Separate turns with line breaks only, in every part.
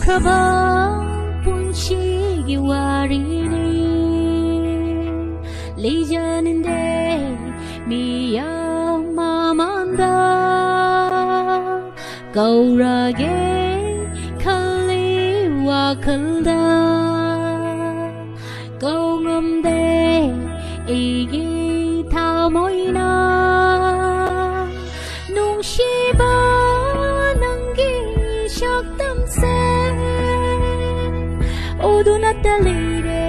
hꯧkraba punchigi warini lijaninde miya mamanda gaurage khali wakalda gaungamde igi thamoina nungsiba nangi shaktamse udunattalire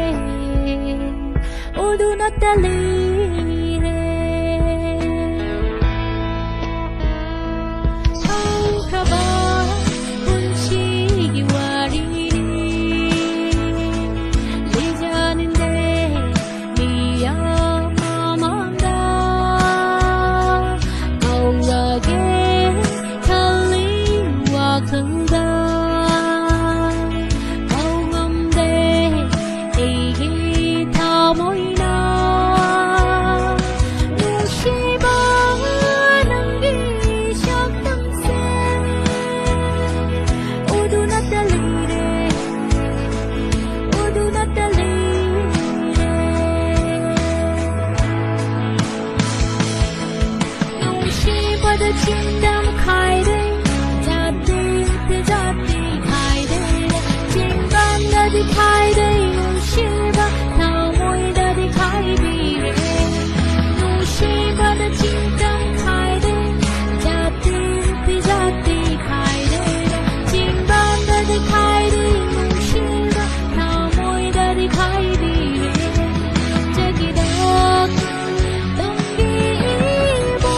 haukraba punchigi warini lijaninde miya mamanda gaurage khali wakalda gaungamde igi thamoina nungsiba nangi shaktamse udunattalire nungsibada chingdam khaide jati te jati khaide chingbanda dikhaide nungsiba thamoida dikhaibire nungsibada chingdam khaide jati te jati khaide chingbanda dikhaide nungsiba thamoida dikhaibire jagidak dongi ibo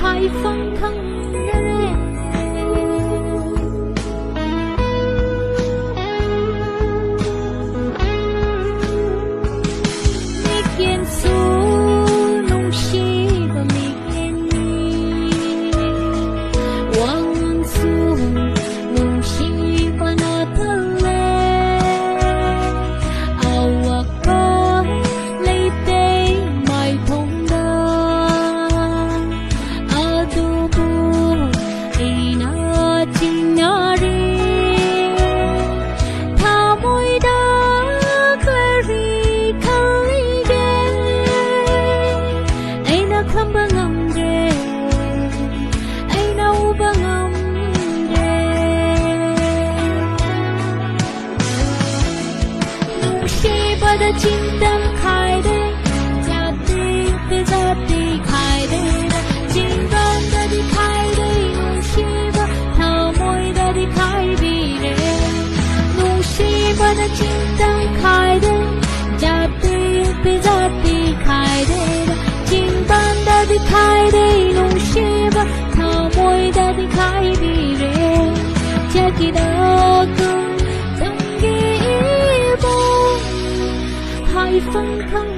hai phong khang su nungsiba mikeni wangan su nungsiba natale awak ko leite mai thongda adubu ina chinari thamoida kari khalige khamba ngamre aina uba ngamre nungsibada chingdam khaide jati te jati khaide chingbanda dikhaide nungsiba thamoida dikhaibire nungsibada chingdam khaide jati te jati khaide chingbanda dikhaide nungsiba thamoida dikhaibire jagidak dongi ibo hai phong khang